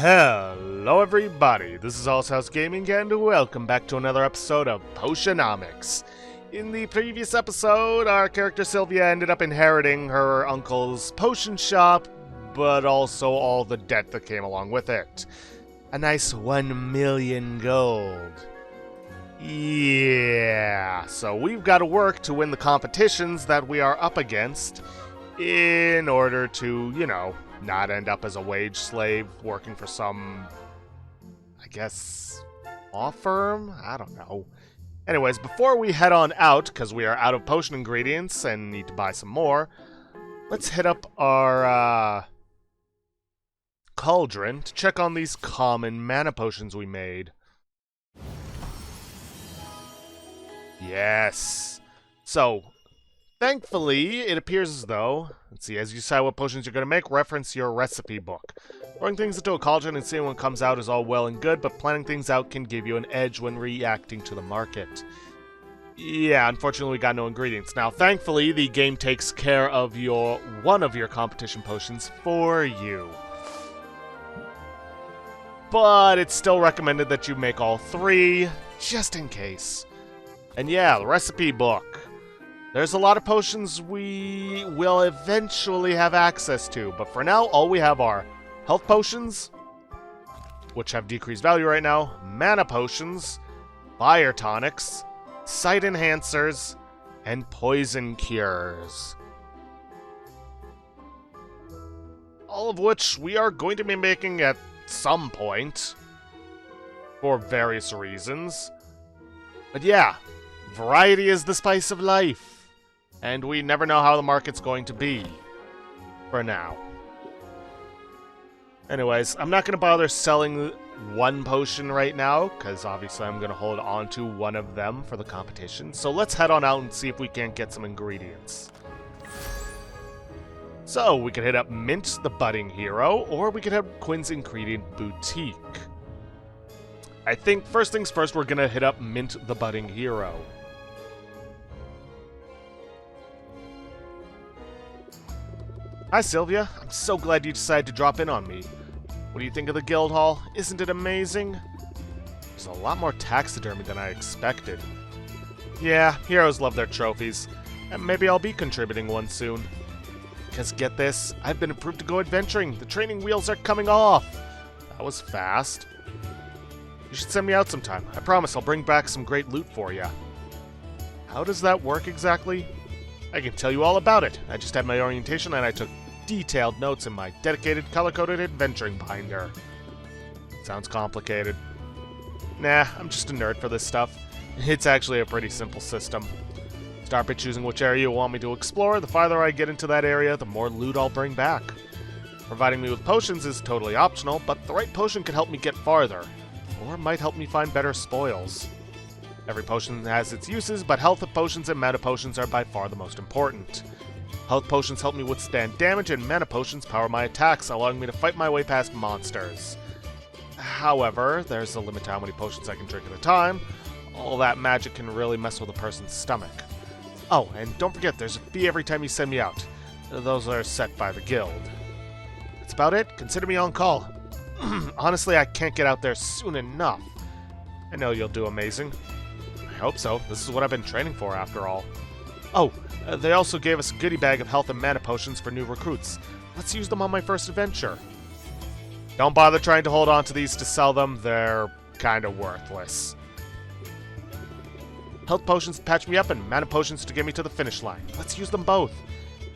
Hello everybody, this is House Gaming and welcome back to another episode of Potionomics. In the previous episode, our character Sylvia ended up inheriting her uncle's potion shop, but also all the debt that came along with it. A nice 1 million gold. Yeah, so we've got to work to win the competitions that we are up against in order to, not end up as a wage slave working for some, I guess, law firm? I don't know. Anyways, before we head on out, because we are out of potion ingredients and need to buy some more, let's hit up our cauldron to check on these common mana potions we made. Yes. So, thankfully, it appears as though, let's see, as you decide what potions you're going to make, reference your recipe book. Throwing things into a cauldron and seeing what comes out is all well and good, but planning things out can give you an edge when reacting to the market. Yeah, unfortunately we got no ingredients. Now, thankfully, the game takes care of one of your competition potions for you. But it's still recommended that you make all 3, just in case. And yeah, the recipe book. There's a lot of potions we will eventually have access to, but for now, all we have are health potions, which have decreased value right now, mana potions, fire tonics, sight enhancers, and poison cures. All of which we are going to be making at some point, for various reasons. But yeah, variety is the spice of life, and we never know how the market's going to be, for now. Anyways, I'm not going to bother selling one potion right now, because obviously I'm going to hold on to one of them for the competition, so let's head on out and see if we can't get some ingredients. So, we could hit up Mint, the budding hero, or we could have Quinn's Ingredient Boutique. I think, first things first, we're going to hit up Mint, the budding hero. Hi, Sylvia. I'm so glad you decided to drop in on me. What do you think of the guild hall? Isn't it amazing? There's a lot more taxidermy than I expected. Yeah, heroes love their trophies, and maybe I'll be contributing one soon. Because get this, I've been approved to go adventuring. The training wheels are coming off. That was fast. You should send me out sometime. I promise I'll bring back some great loot for you. How does that work exactly? I can tell you all about it. I just had my orientation and I took detailed notes in my dedicated color-coded adventuring binder. Sounds complicated. Nah, I'm just a nerd for this stuff. It's actually a pretty simple system. Start by choosing which area you want me to explore. The farther I get into that area, the more loot I'll bring back. Providing me with potions is totally optional, but the right potion could help me get farther, or might help me find better spoils. Every potion has its uses, but health potions and mana potions are by far the most important. Health potions help me withstand damage, and mana potions power my attacks, allowing me to fight my way past monsters. However, there's a limit to how many potions I can drink at a time. All that magic can really mess with a person's stomach. Oh, and don't forget, there's a fee every time you send me out. Those are set by the guild. That's about it. Consider me on call. Honestly, I can't get out there soon enough. I know you'll do amazing. I hope so. This is what I've been training for, after all. Oh, they also gave us a goodie bag of health and mana potions for new recruits. Let's use them on my first adventure. Don't bother trying to hold on to these to sell them. They're kind of worthless. Health potions to patch me up and mana potions to get me to the finish line. Let's use them both.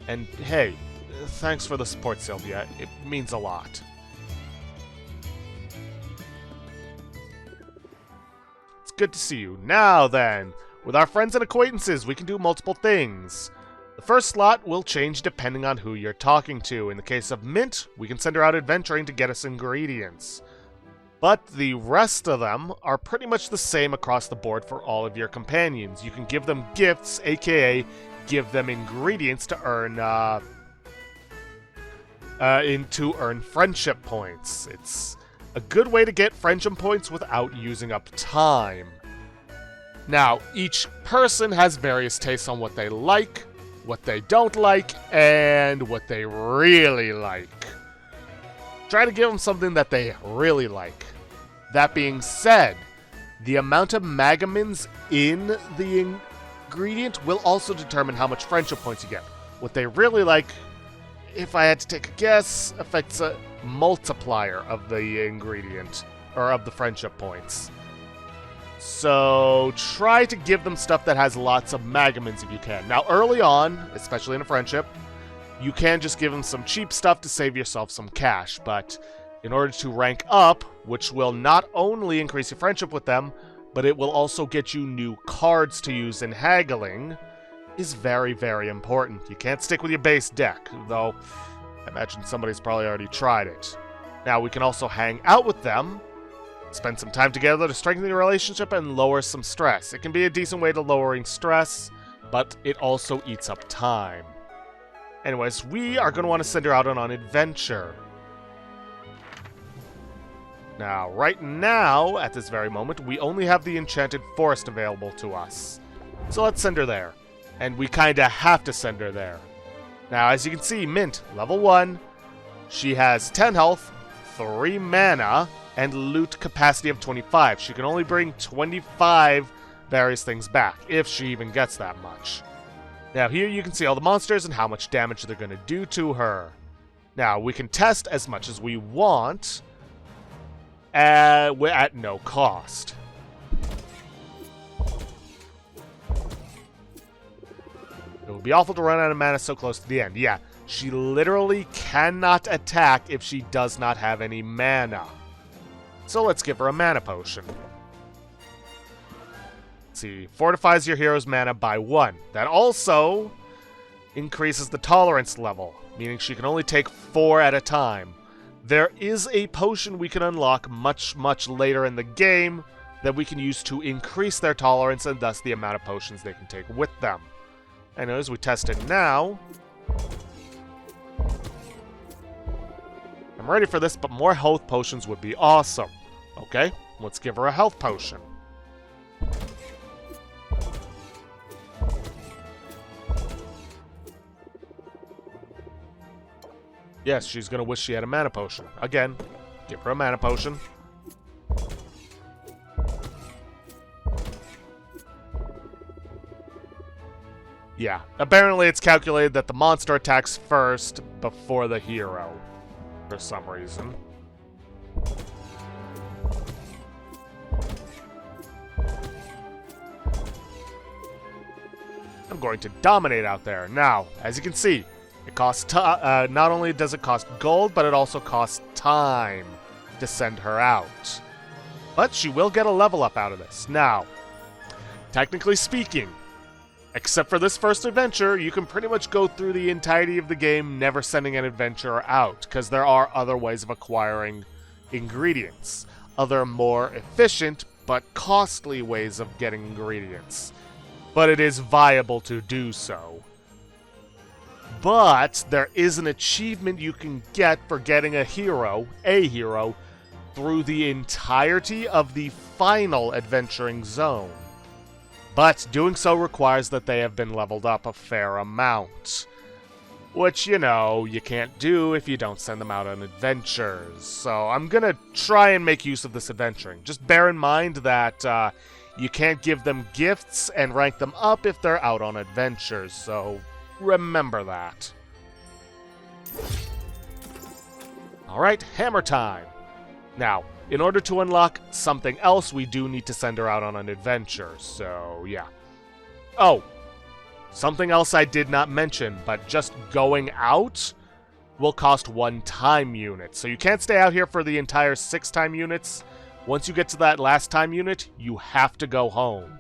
And hey, thanks for the support, Sylvia. It means a lot. It's good to see you. Now then, with our friends and acquaintances, we can do multiple things. The first slot will change depending on who you're talking to. In the case of Mint, we can send her out adventuring to get us ingredients. But the rest of them are pretty much the same across the board for all of your companions. You can give them gifts, aka give them ingredients to earn friendship points. It's a good way to get friendship points without using up time. Now, each person has various tastes on what they like, what they don't like, and what they really like. Try to give them something that they really like. That being said, the amount of magamins in the ingredient will also determine how much friendship points you get. What they really like, if I had to take a guess, affects a multiplier of the ingredient, or of the friendship points. So try to give them stuff that has lots of magamins if you can. Now early on, especially in a friendship, you can just give them some cheap stuff to save yourself some cash, but in order to rank up, which will not only increase your friendship with them, but it will also get you new cards to use in haggling, is very, very important. You can't stick with your base deck, though I imagine somebody's probably already tried it. Now, we can also hang out with them, spend some time together to strengthen your relationship and lower some stress. It can be a decent way to lowering stress, but it also eats up time. Anyways, we are going to want to send her out on an adventure. Now, right now, at this very moment, we only have the Enchanted Forest available to us. So let's send her there. And we kinda have to send her there. Now, as you can see, Mint, level 1. She has 10 health, 3 mana, and loot capacity of 25. She can only bring 25 various things back, if she even gets that much. Now, here you can see all the monsters and how much damage they're going to do to her. Now, we can test as much as we want, at no cost. It would be awful to run out of mana so close to the end. Yeah, she literally cannot attack if she does not have any mana. So let's give her a mana potion. Let's see, fortifies your hero's mana by 1. That also increases the tolerance level, meaning she can only take 4 at a time. There is a potion we can unlock much, much later in the game that we can use to increase their tolerance and thus the amount of potions they can take with them. And as we test it now, I'm ready for this, but more health potions would be awesome. Okay, let's give her a health potion. Yes, she's gonna wish she had a mana potion. Again, give her a mana potion. Yeah, apparently it's calculated that the monster attacks first before the hero, for some reason. I'm going to dominate out there. Now, as you can see, it costs not only does it cost gold, but it also costs time to send her out. But she will get a level up out of this. Now, technically speaking, except for this first adventure, you can pretty much go through the entirety of the game never sending an adventurer out, because there are other ways of acquiring ingredients. Other more efficient, but costly ways of getting ingredients. But it is viable to do so. But there is an achievement you can get for getting a hero, through the entirety of the final adventuring zone. But doing so requires that they have been leveled up a fair amount. Which, you know, you can't do if you don't send them out on adventures. So I'm gonna try and make use of this adventuring. Just bear in mind that you can't give them gifts and rank them up if they're out on adventures, so remember that. Alright, hammer time! Now, in order to unlock something else, we do need to send her out on an adventure, so yeah. Oh, something else I did not mention, but just going out will cost 1 time unit. So you can't stay out here for the entire 6 time units. Once you get to that last time unit, you have to go home.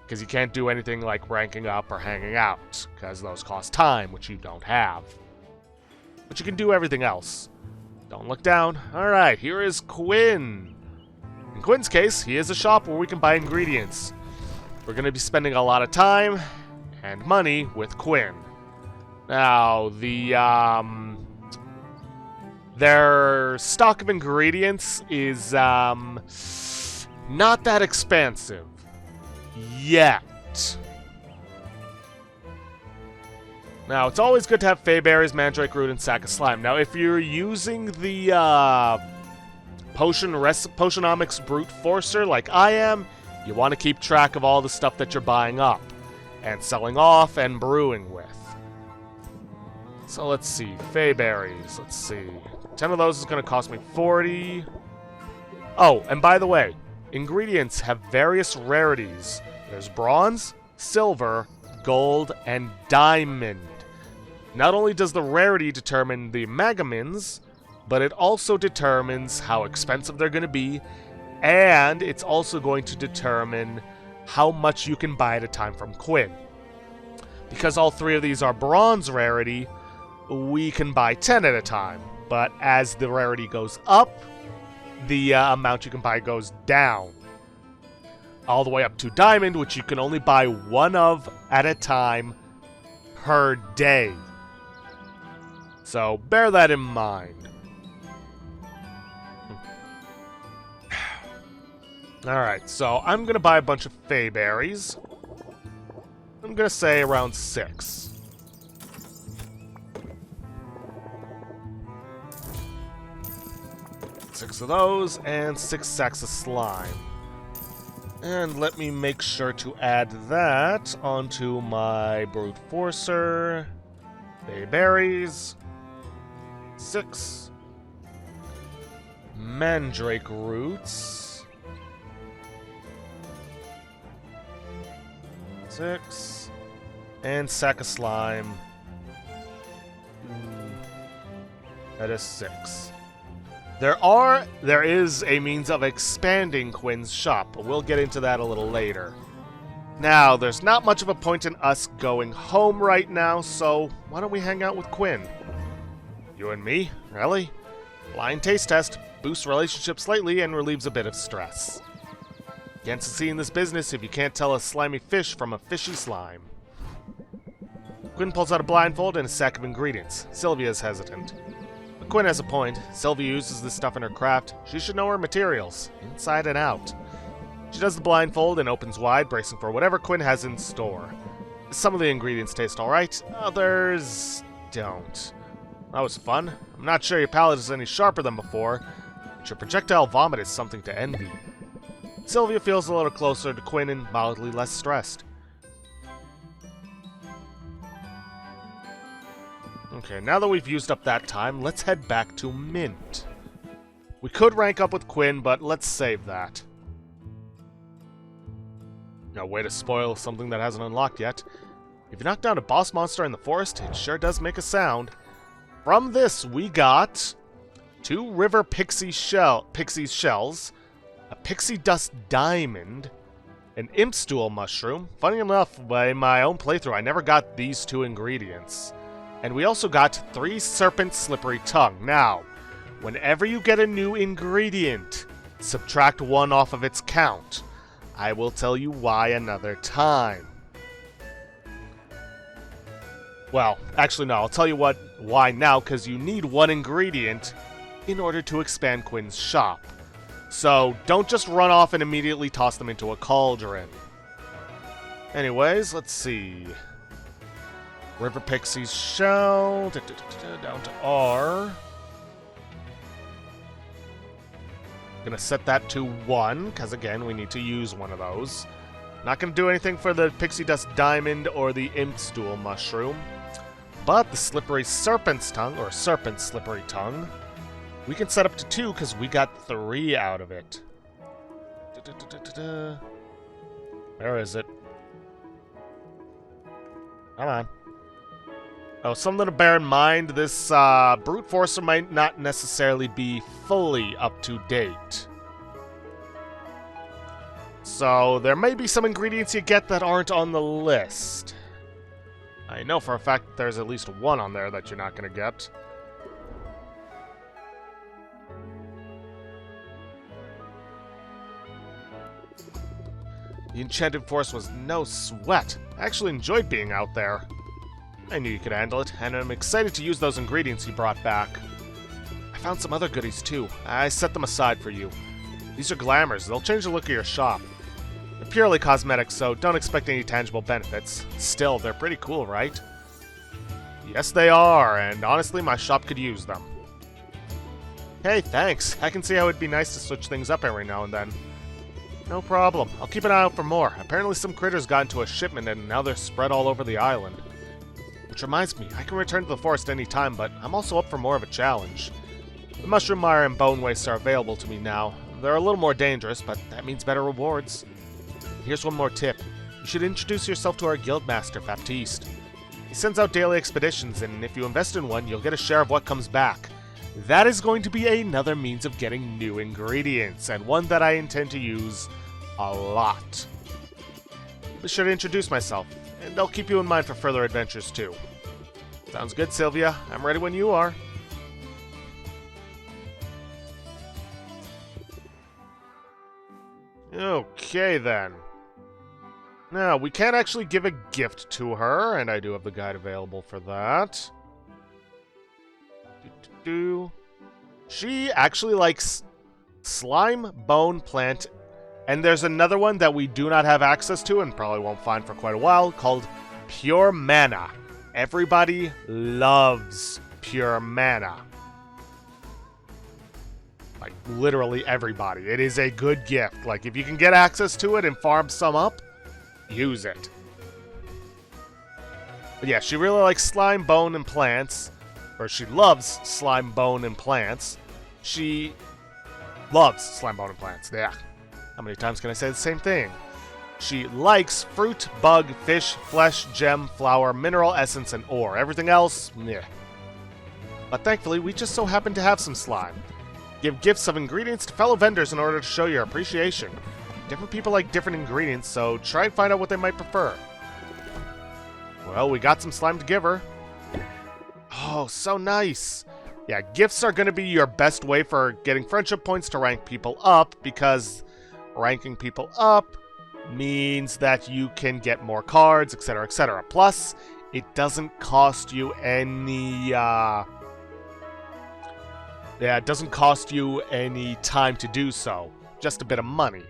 Because you can't do anything like ranking up or hanging out, because those cost time, which you don't have. But you can do everything else. Don't look down. Alright, here is Quinn. In Quinn's case, he is a shop where we can buy ingredients. We're going to be spending a lot of time and money with Quinn. Now, their stock of ingredients is not that expansive. Yet. Now, it's always good to have Feyberries, Mandrake Root, and Sack of Slime. Now, if you're using the Potionomics Brute Forcer like I am, you want to keep track of all the stuff that you're buying up and selling off and brewing with. So let's see, Feyberries, let's see. 10 of those is going to cost me 40. Oh, and by the way, ingredients have various rarities. There's bronze, silver, gold, and diamond. Not only does the rarity determine the megamins, but it also determines how expensive they're going to be, and it's also going to determine how much you can buy at a time from Quinn. Because all three of these are bronze rarity, we can buy 10 at a time, but as the rarity goes up, the amount you can buy goes down. All the way up to diamond, which you can only buy one of at a time per day. So bear that in mind. Alright, so I'm going to buy a bunch of Feyberries. I'm going to say around 6. Six of those, and 6 sacks of slime. And let me make sure to add that onto my Brute Forcer. Feyberries. 6. Mandrake Roots. 6. And Sack of Slime. That is 6. There is a means of expanding Quinn's shop, but we'll get into that a little later. Now, there's not much of a point in us going home right now, so why don't we hang out with Quinn? You and me? Really? Blind taste test boosts relationships slightly and relieves a bit of stress. Can't succeed in this business if you can't tell a slimy fish from a fishy slime. Quinn pulls out a blindfold and a sack of ingredients. Sylvia is hesitant. But Quinn has a point. Sylvia uses this stuff in her craft. She should know her materials, inside and out. She does the blindfold and opens wide, bracing for whatever Quinn has in store. Some of the ingredients taste alright, others don't. That was fun. I'm not sure your palate is any sharper than before, but your projectile vomit is something to envy. Sylvia feels a little closer to Quinn and mildly less stressed. Okay, now that we've used up that time, let's head back to Mint. We could rank up with Quinn, but let's save that. No way to spoil something that hasn't unlocked yet. If you knock down a boss monster in the forest, it sure does make a sound. From this, we got 2 river pixie shells, a pixie dust diamond, an imp stool mushroom. Funny enough, by my own playthrough, I never got these 2 ingredients. And we also got 3 serpent slippery tongue. Now, whenever you get a new ingredient, subtract 1 off of its count. I will tell you why another time. Well, actually no, I'll tell you why now, because you need 1 ingredient in order to expand Quinn's shop. So, don't just run off and immediately toss them into a cauldron. Anyways, let's see. River Pixie's shell, down to R. Gonna set that to 1, because again, we need to use one of those. Not gonna do anything for the Pixie Dust Diamond or the Imp Stool Mushroom. But the Slippery Serpent's Tongue, or Serpent Slippery Tongue, we can set up to 2, because we got 3 out of it. Where is it? Come on. Oh, something to bear in mind, this Brute Forcer might not necessarily be fully up to date. So, there may be some ingredients you get that aren't on the list. I know for a fact there's at least 1 on there that you're not going to get. The Enchanted Forest was no sweat. I actually enjoyed being out there. I knew you could handle it, and I'm excited to use those ingredients you brought back. I found some other goodies too. I set them aside for you. These are glamours. They'll change the look of your shop. They're purely cosmetic, so don't expect any tangible benefits. Still, they're pretty cool, right? Yes, they are, and honestly, my shop could use them. Hey, thanks. I can see how it'd be nice to switch things up every now and then. No problem. I'll keep an eye out for more. Apparently some critters got into a shipment and now they're spread all over the island. Which reminds me, I can return to the forest any time, but I'm also up for more of a challenge. The mushroom mire and bone waste are available to me now. They're a little more dangerous, but that means better rewards. Here's one more tip. You should introduce yourself to our guildmaster, Baptiste. He sends out daily expeditions, and if you invest in one, you'll get a share of what comes back. That is going to be another means of getting new ingredients, and one that I intend to use a lot. Be sure to introduce myself, and I'll keep you in mind for further adventures too. Sounds good, Sylvia. I'm ready when you are. Okay then. Now, we can't actually give a gift to her, and I do have the guide available for that. She actually likes slime, bone, plant, and there's another one that we do not have access to and probably won't find for quite a while called pure mana. Everybody loves pure mana. Like, literally everybody. It is a good gift. Like, if you can get access to it and farm some up, use it. But yeah, she really likes slime, bone, and plants. Or she loves slime, bone, and plants. She loves slime, bone, and plants. Yeah. How many times can I say the same thing? She likes fruit, bug, fish, flesh, gem, flower, mineral, essence, and ore. Everything else, meh. But thankfully, we just so happen to have some slime. Give gifts of ingredients to fellow vendors in order to show your appreciation. Different people like different ingredients, so try and find out what they might prefer. Well, we got some slime to give her. Oh, so nice. Yeah, gifts are going to be your best way for getting friendship points to rank people up, because ranking people up means that you can get more cards, etc., etc. Plus, it doesn't cost you any, it doesn't cost you any time to do so. Just a bit of money.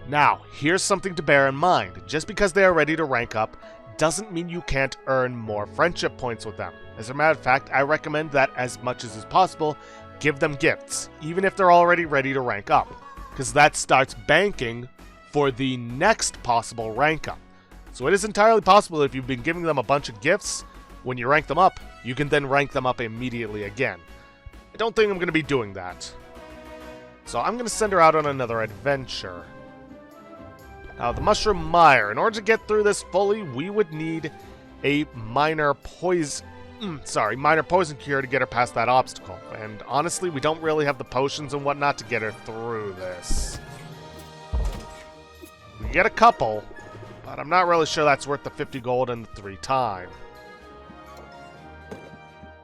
Now, here's something to bear in mind. Just because they are ready to rank up doesn't mean you can't earn more friendship points with them. As a matter of fact, I recommend that as much as is possible, give them gifts, even if they're already ready to rank up, because that starts banking for the next possible rank up. So it is entirely possible if you've been giving them a bunch of gifts, when you rank them up, you can then rank them up immediately again. I don't think I'm going to be doing that. So I'm going to send her out on another adventure. Now, the mushroom mire. In order to get through this fully, we would need a minor poison cure to get her past that obstacle. And honestly, we don't really have the potions and whatnot to get her through this. We get a couple, but I'm not really sure that's worth the 50 gold and the 3 time.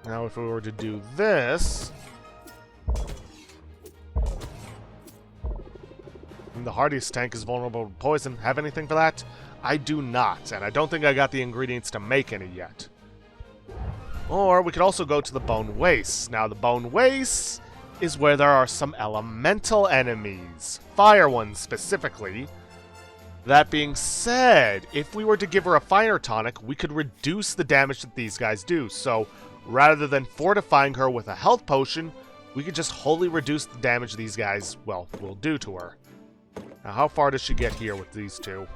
Now, if we were to do this... The hardiest tank is vulnerable to poison. Have anything for that? I do not, and I don't think I got the ingredients to make any yet. Or we could also go to the bone wastes. Now, the bone wastes is where there are some elemental enemies. Fire ones, specifically. That being said, if we were to give her a fire tonic, we could reduce the damage that these guys do. So, rather than fortifying her with a health potion, we could just wholly reduce the damage these guys, well, will do to her. Now, how far does she get here with these two?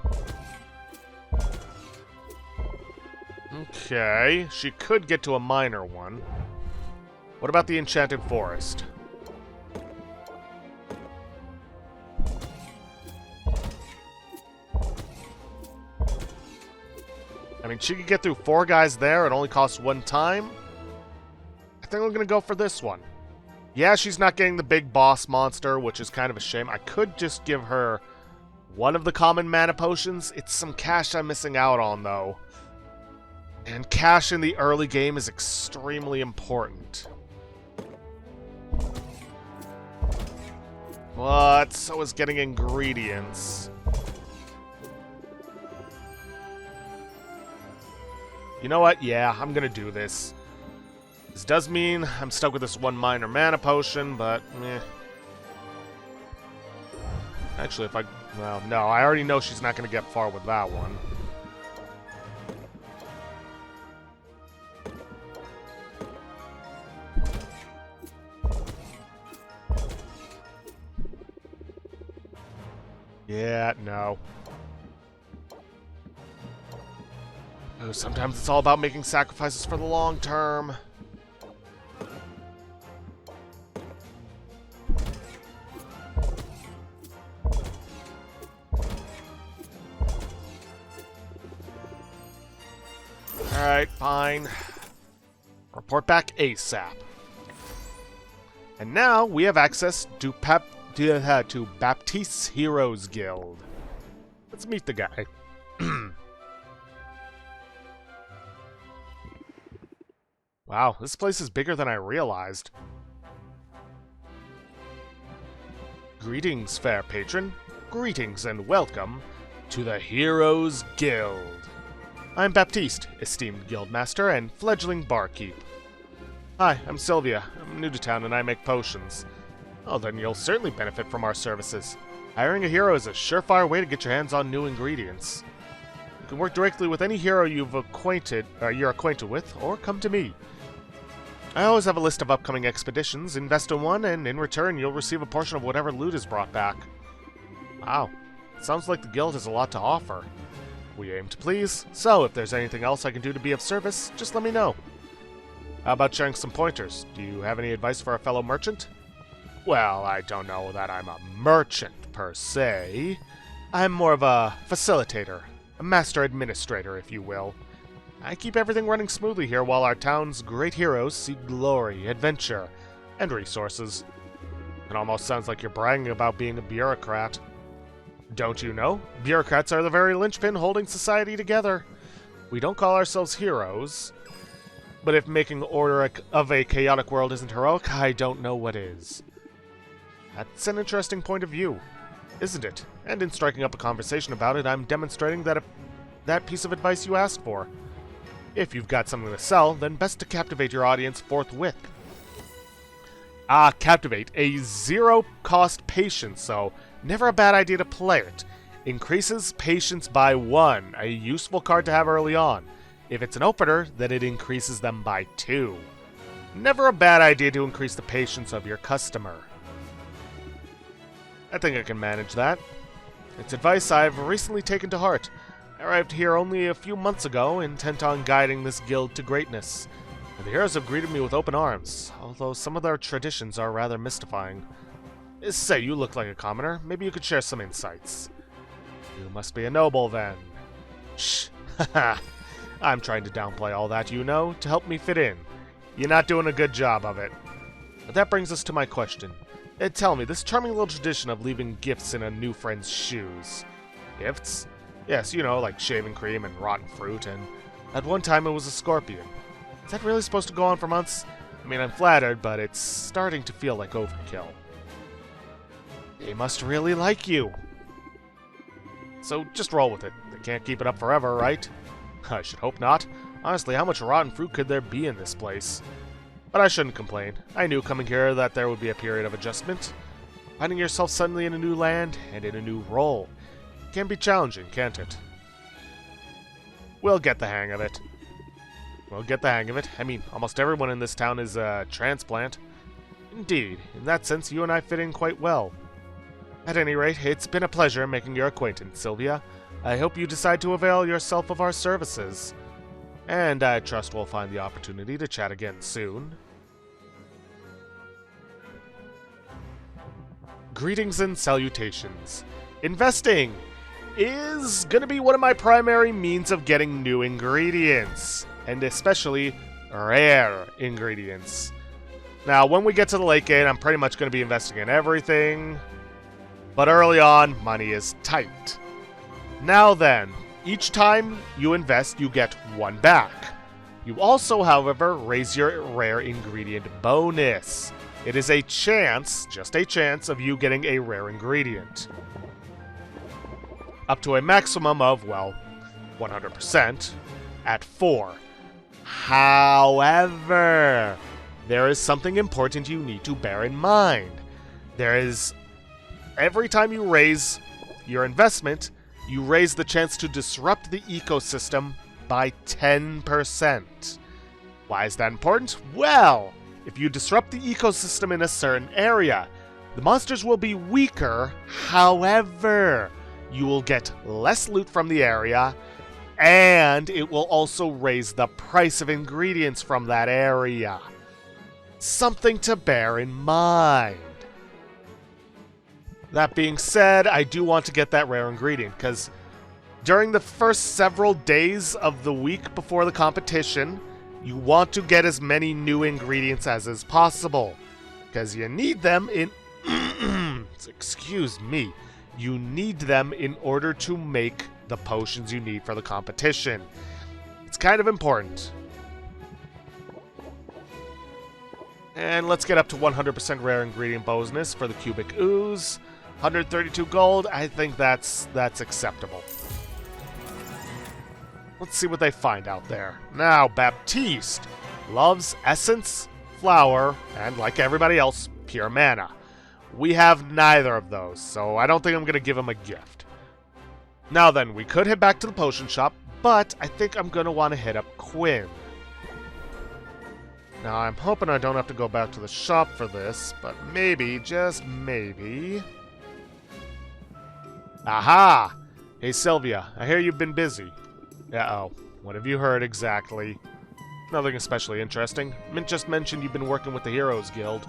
Okay, she could get to a minor one. What about the Enchanted Forest? I mean, she could get through 4 guys there. It only costs 1 time. I think I'm going to go for this one. Yeah, she's not getting the big boss monster, which is kind of a shame. I could just give her one of the common mana potions. It's some cash I'm missing out on, though. And cash in the early game is extremely important. But so is getting ingredients. You know what? Yeah, I'm gonna do this. This does mean I'm stuck with this 1 minor mana potion, but meh. Actually, if I... Well, no, I already know she's not gonna get far with that one. Yeah, no. Oh, sometimes it's all about making sacrifices for the long term. Alright, fine. Report back ASAP. And now we have access to Baptiste's Heroes Guild. Let's meet the guy. Wow, this place is bigger than I realized. Greetings, fair patron. Greetings and welcome to the Heroes Guild. I'm Baptiste, esteemed guildmaster and fledgling barkeep. Hi, I'm Sylvia. I'm new to town and I make potions. Oh, then you'll certainly benefit from our services. Hiring a hero is a surefire way to get your hands on new ingredients. You can work directly with any hero you're acquainted with, or come to me. I always have a list of upcoming expeditions. Invest in one, and in return, you'll receive a portion of whatever loot is brought back. Wow, sounds like the guild has a lot to offer. We aim to please, so if there's anything else I can do to be of service, just let me know. How about sharing some pointers? Do you have any advice for a fellow merchant? Well, I don't know that I'm a merchant, per se. I'm more of a facilitator, a master administrator, if you will. I keep everything running smoothly here while our town's great heroes seek glory, adventure, and resources. It almost sounds like you're bragging about being a bureaucrat. Don't you know? Bureaucrats are the very linchpin holding society together. We don't call ourselves heroes, but if making order of a chaotic world isn't heroic, I don't know what is. That's an interesting point of view, isn't it? And in striking up a conversation about it, I'm demonstrating that piece of advice you asked for. If you've got something to sell, then best to captivate your audience forthwith. Captivate, a zero-cost patience, so never a bad idea to play it. Increases patience by 1, a useful card to have early on. If it's an opener, then it increases them by 2. Never a bad idea to increase the patience of your customer. I think I can manage that. It's advice I've recently taken to heart. I arrived here only a few months ago, intent on guiding this guild to greatness. And the heroes have greeted me with open arms, although some of their traditions are rather mystifying. Say, you look like a commoner. Maybe you could share some insights. You must be a noble, then. Shh. Haha. I'm trying to downplay all that, you know, to help me fit in. You're not doing a good job of it. But that brings us to my question. Tell me, this charming little tradition of leaving gifts in a new friend's shoes. Gifts? Yes, you know, like shaving cream and rotten fruit, and at one time it was a scorpion. Is that really supposed to go on for months? I mean, I'm flattered, but it's starting to feel like overkill. They must really like you. So just roll with it. They can't keep it up forever, right? I should hope not. Honestly, how much rotten fruit could there be in this place? But I shouldn't complain. I knew coming here that there would be a period of adjustment. Finding yourself suddenly in a new land and in a new role can be challenging, can't it? We'll get the hang of it. I mean, almost everyone in this town is a transplant. Indeed, in that sense, you and I fit in quite well. At any rate, it's been a pleasure making your acquaintance, Sylvia. I hope you decide to avail yourself of our services. And I trust we'll find the opportunity to chat again soon. Greetings and salutations. Investing is gonna be one of my primary means of getting new ingredients, and especially rare ingredients. Now, when we get to the late game, I'm pretty much gonna be investing in everything, but early on, money is tight. Now then, each time you invest, you get 1 back. You also, however, raise your rare ingredient bonus. It is a chance, just a chance, of you getting a rare ingredient. Up to a maximum of, well, 100% at 4. However, there is something important you need to bear in mind. Every time you raise your investment, you raise the chance to disrupt the ecosystem by 10%. Why is that important? Well, if you disrupt the ecosystem in a certain area, The monsters will be weaker, however, you will get less loot from the area, and it will also raise the price of ingredients from that area. Something to bear in mind. That being said, I do want to get that rare ingredient, because during the first several days of the week before the competition, you want to get as many new ingredients as is possible, because you need them in... excuse me. You need them in order to make the potions you need for the competition. It's kind of important. And let's get up to 100% rare ingredient bonus for the cubic ooze. 132 gold, I think that's acceptable. Let's see what they find out there. Now, Baptiste loves essence, flower, and like everybody else, pure mana. We have neither of those, so I don't think I'm going to give him a gift. Now then, we could head back to the potion shop, but I think I'm going to want to hit up Quinn. Now, I'm hoping I don't have to go back to the shop for this, but maybe, just maybe... Aha! Hey, Sylvia, I hear you've been busy. Uh-oh. What have you heard exactly? Nothing especially interesting. Mint just mentioned you've been working with the Heroes Guild.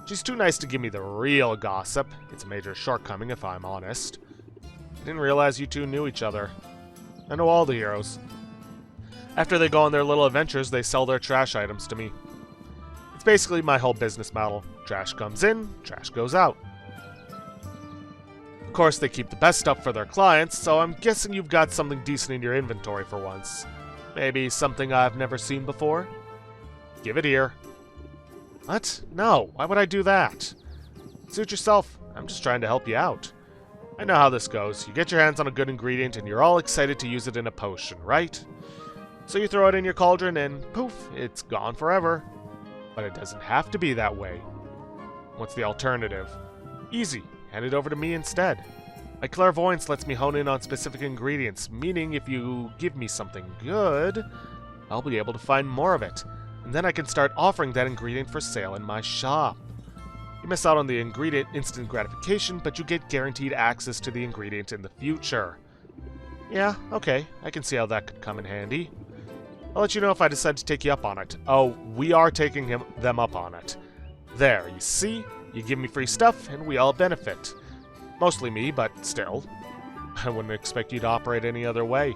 She's too nice to give me the real gossip. It's a major shortcoming, if I'm honest. I didn't realize you two knew each other. I know all the heroes. After they go on their little adventures, they sell their trash items to me. It's basically my whole business model. Trash comes in, trash goes out. Of course, they keep the best stuff for their clients, so I'm guessing you've got something decent in your inventory for once. Maybe something I've never seen before? Give it here. What? No, why would I do that? Suit yourself. I'm just trying to help you out. I know how this goes. You get your hands on a good ingredient and you're all excited to use it in a potion, right? So you throw it in your cauldron and poof, it's gone forever. But it doesn't have to be that way. What's the alternative? Easy. Hand it over to me instead. My clairvoyance lets me hone in on specific ingredients, meaning if you give me something good, I'll be able to find more of it. And then I can start offering that ingredient for sale in my shop. You miss out on the ingredient instant gratification, but you get guaranteed access to the ingredient in the future. Yeah, okay, I can see how that could come in handy. I'll let you know if I decide to take you up on it. Oh, we are taking them up on it. There, you see? You give me free stuff, and we all benefit. Mostly me, but still. I wouldn't expect you to operate any other way.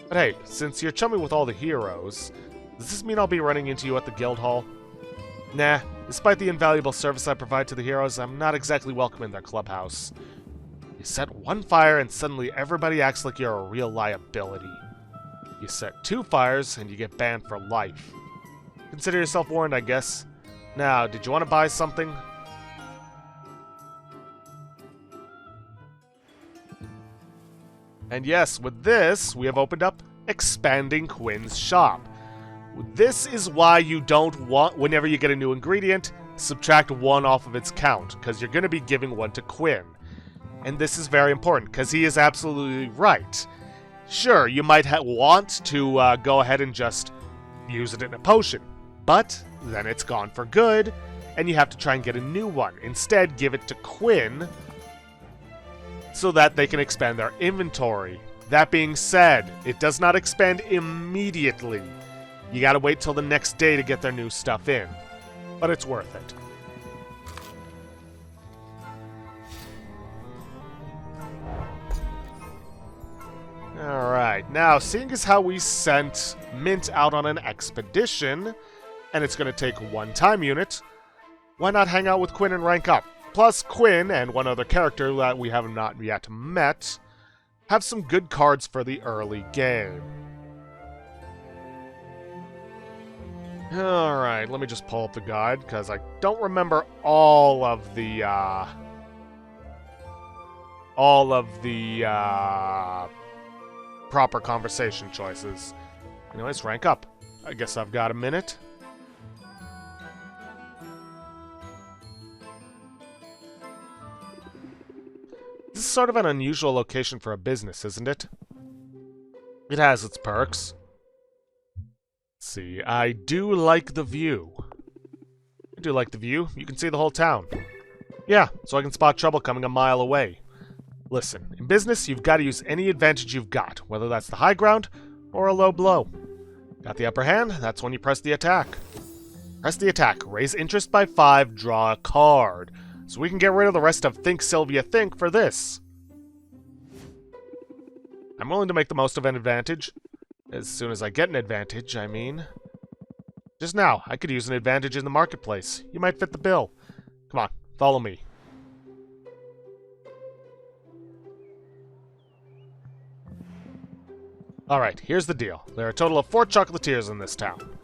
But hey, since you're chummy with all the heroes, does this mean I'll be running into you at the guild hall? Nah, despite the invaluable service I provide to the heroes, I'm not exactly welcome in their clubhouse. You set one fire and suddenly everybody acts like you're a real liability. You set 2 fires and you get banned for life. Consider yourself warned, I guess. Now, did you want to buy something? And yes, with this, we have opened up Expanding Quinn's shop. This is why you don't want, whenever you get a new ingredient, subtract 1 off of its count, because you're going to be giving 1 to Quinn. And this is very important, because he is absolutely right. Sure, you might want to go ahead and just use it in a potion, but then it's gone for good, and you have to try and get a new one. Instead, give it to Quinn, so that they can expand their inventory. That being said, it does not expand immediately. You gotta wait till the next day to get their new stuff in. But it's worth it. Alright, now, seeing as how we sent Mint out on an expedition, and it's gonna take 1 time unit, why not hang out with Quinn and rank up? Plus, Quinn and one other character that we have not yet met have some good cards for the early game. Alright, let me just pull up the guide, because I don't remember all of the proper conversation choices. Anyways, rank up. I guess I've got a minute. This is sort of an unusual location for a business, isn't it? It has its perks. Let's see, I do like the view. I do like the view. You can see the whole town. Yeah, so I can spot trouble coming a mile away. Listen, in business, you've got to use any advantage you've got, whether that's the high ground or a low blow. Got the upper hand? That's when you press the attack. Press the attack, raise interest by 5, draw a card. So we can get rid of the rest of Think Sylvia Think for this. I'm willing to make the most of an advantage. As soon as I get an advantage, I mean. Just now, I could use an advantage in the marketplace. You might fit the bill. Come on, follow me. Alright, here's the deal. There are a total of 4 chocolatiers in this town.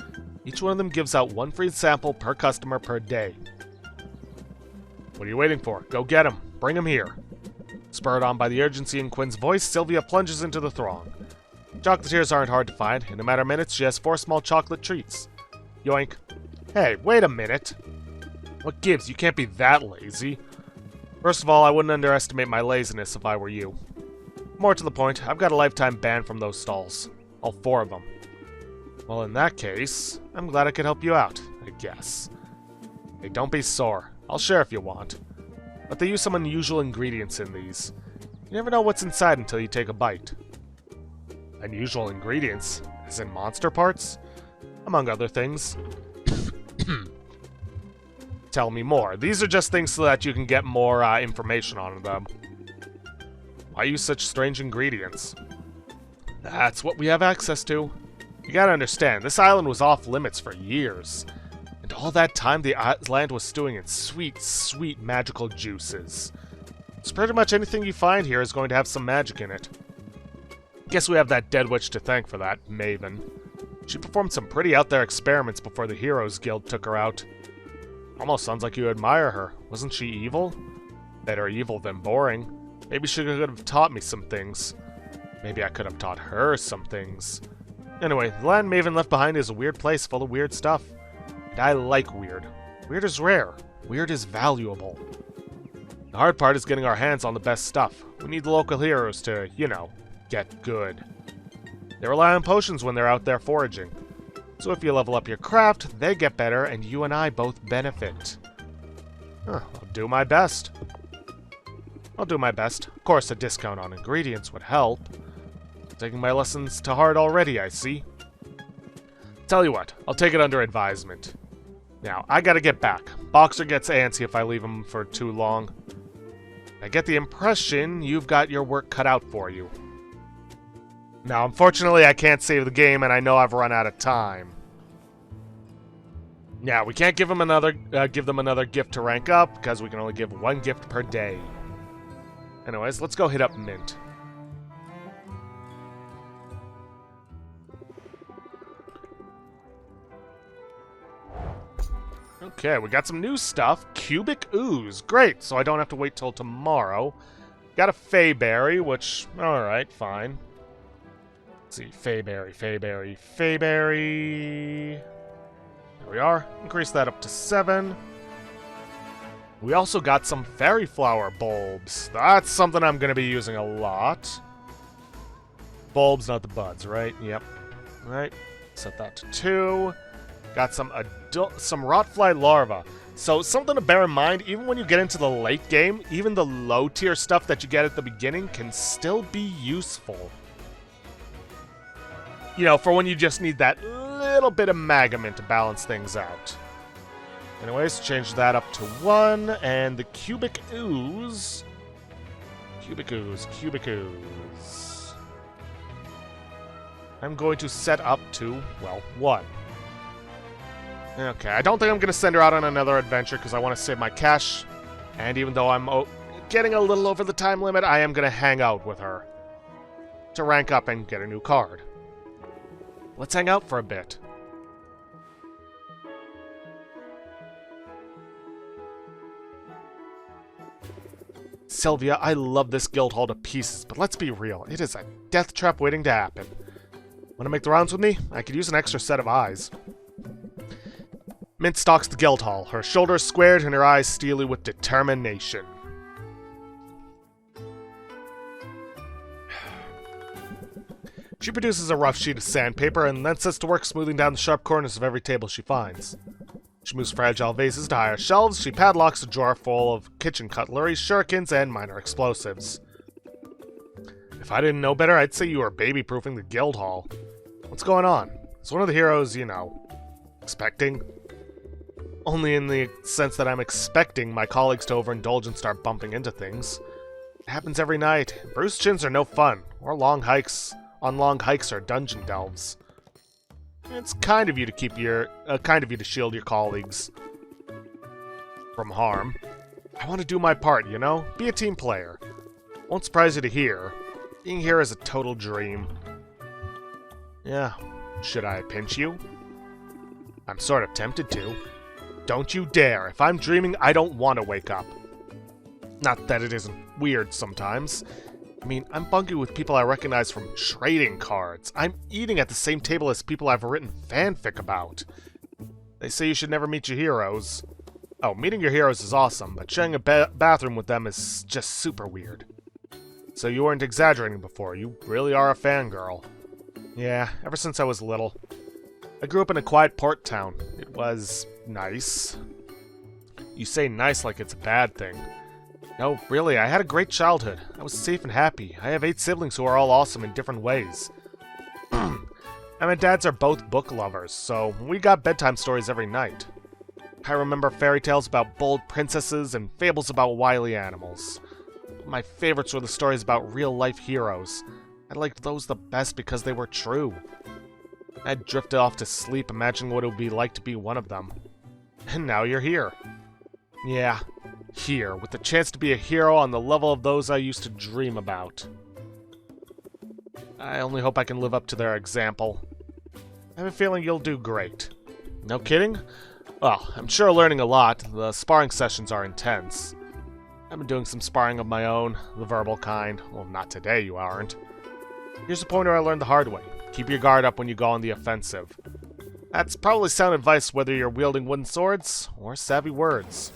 Each one of them gives out 1 free sample per customer per day. What are you waiting for? Go get him. Bring him here. Spurred on by the urgency in Quinn's voice, Sylvia plunges into the throng. Chocolatiers aren't hard to find. In a matter of minutes, she has 4 small chocolate treats. Yoink. Hey, wait a minute. What gives? You can't be that lazy. First of all, I wouldn't underestimate my laziness if I were you. More to the point, I've got a lifetime ban from those stalls. All 4 of them. Well, in that case, I'm glad I could help you out, I guess. Hey, don't be sore. I'll share if you want. But they use some unusual ingredients in these. You never know what's inside until you take a bite. Unusual ingredients? As in monster parts? Among other things. Tell me more. These are just things so that you can get more information on them. Why use such strange ingredients? That's what we have access to. You gotta understand, this island was off limits for years. And all that time, the land was stewing in sweet, sweet magical juices. So pretty much anything you find here is going to have some magic in it. Guess we have that dead witch to thank for that, Maven. She performed some pretty out there experiments before the Heroes Guild took her out. Almost sounds like you admire her. Wasn't she evil? Better evil than boring. Maybe she could have taught me some things. Maybe I could have taught her some things. Anyway, the land Maven left behind is a weird place full of weird stuff. And I like weird. Weird is rare. Weird is valuable. The hard part is getting our hands on the best stuff. We need the local heroes to, you know, get good. They rely on potions when they're out there foraging. So if you level up your craft, they get better, and you and I both benefit. I'll do my best. I'll do my best. Of course, a discount on ingredients would help. Taking my lessons to heart already, I see. Tell you what, I'll take it under advisement. Now, I gotta get back. Boxer gets antsy if I leave him for too long. I get the impression you've got your work cut out for you. Now, unfortunately, I can't save the game, and I know I've run out of time. Yeah, we can't give them another gift to rank up, because we can only give 1 gift per day. Anyways, let's go hit up Mint. Okay, we got some new stuff. Cubic Ooze. Great, so I don't have to wait till tomorrow. Got a Fayberry, which... Alright, fine. Let's see. Fayberry. There we are. Increase that up to 7. We also got some Fairy Flower bulbs. That's something I'm going to be using a lot. Bulbs, not the buds, right? Yep. Right. Set that to 2. Got some Rotfly larvae. So something to bear in mind, even when you get into the late game, even the low tier stuff that you get at the beginning can still be useful. You know, for when you just need that little bit of Magamint to balance things out. Anyways, change that up to 1, and the Cubic Ooze. Cubic Ooze. I'm going to set up to, well, 1. Okay, I don't think I'm going to send her out on another adventure because I want to save my cash. And even though I'm getting a little over the time limit, I am going to hang out with her to rank up and get a new card. Let's hang out for a bit. Sylvia, I love this guild hall to pieces, but let's be real, it is a death trap waiting to happen. Want to make the rounds with me? I could use an extra set of eyes. Mint stalks the guild hall, her shoulders squared and her eyes steely with determination. She produces a rough sheet of sandpaper and then sets to work smoothing down the sharp corners of every table she finds. She moves fragile vases to higher shelves. She padlocks a drawer full of kitchen cutlery, shurikens, and minor explosives. If I didn't know better, I'd say you were baby-proofing the guild hall. What's going on? Is one of the heroes, expecting? Only in the sense that I'm expecting my colleagues to overindulge and start bumping into things. It happens every night. Bruised chins are no fun, or long hikes or dungeon delves. It's kind of you to shield your colleagues from harm. I want to do my part, Be a team player. Won't surprise you to hear. Being here is a total dream. Yeah. Should I pinch you? I'm sort of tempted to. Don't you dare. If I'm dreaming, I don't want to wake up. Not that it isn't weird sometimes. I mean, I'm bunking with people I recognize from trading cards. I'm eating at the same table as people I've written fanfic about. They say you should never meet your heroes. Oh, meeting your heroes is awesome, but sharing a bathroom with them is just super weird. So you weren't exaggerating before. You really are a fangirl. Yeah, ever since I was little. I grew up in a quiet port town. It was nice. You say nice like it's a bad thing. No, really, I had a great childhood. I was safe and happy. I have 8 siblings who are all awesome in different ways. And my dads are both book lovers, so we got bedtime stories every night. I remember fairy tales about bold princesses and fables about wily animals. My favorites were the stories about real-life heroes. I liked those the best because they were true. I drifted off to sleep imagining what it would be like to be one of them. And now you're here. Yeah, here, with the chance to be a hero on the level of those I used to dream about. I only hope I can live up to their example. I have a feeling you'll do great. No kidding? Well, I'm sure learning a lot. The sparring sessions are intense. I've been doing some sparring of my own, the verbal kind. Well, not today, you aren't. Here's a pointer I learned the hard way. Keep your guard up when you go on the offensive. That's probably sound advice whether you're wielding wooden swords or savvy words.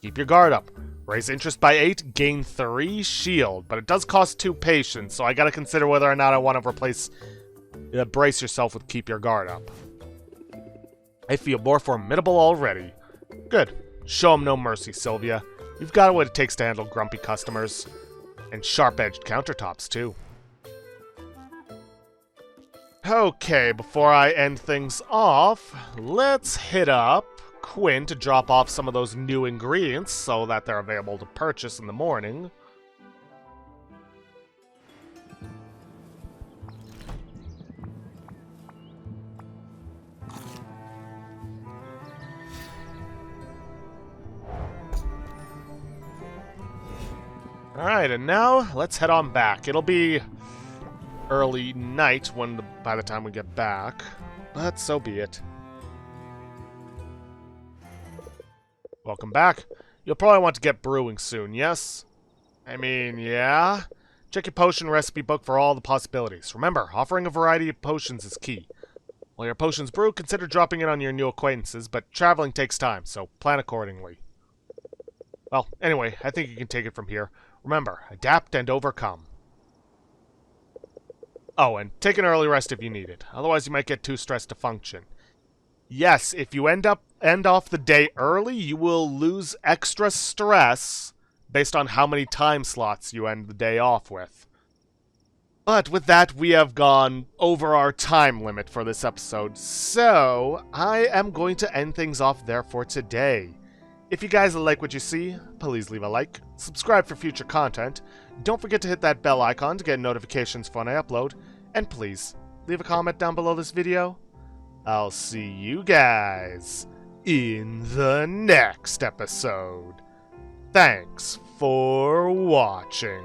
Keep your guard up. Raise interest by 8, gain 3 shield, but it does cost 2 patience, so I gotta consider whether or not I want to brace yourself with keep your guard up. I feel more formidable already. Good. Show 'em no mercy, Sylvia. You've got what it takes to handle grumpy customers. And sharp-edged countertops, too. Okay, before I end things off, let's hit up Quinn to drop off some of those new ingredients so that they're available to purchase in the morning. Alright, and now let's head on back. It'll be early night by the time we get back, but so be it. Welcome back. You'll probably want to get brewing soon, yes? I mean, yeah? Check your potion recipe book for all the possibilities. Remember, offering a variety of potions is key. While your potions brew, consider dropping in on your new acquaintances, but traveling takes time, so plan accordingly. Well, anyway, I think you can take it from here. Remember, adapt and overcome. Oh, and take an early rest if you need it. Otherwise, you might get too stressed to function. Yes, if you end off the day early, you will lose extra stress based on how many time slots you end the day off with. But with that, we have gone over our time limit for this episode, so I am going to end things off there for today. If you guys like what you see, please leave a like, subscribe for future content, don't forget to hit that bell icon to get notifications for when I upload, and please, leave a comment down below this video. I'll see you guys in the next episode. Thanks for watching.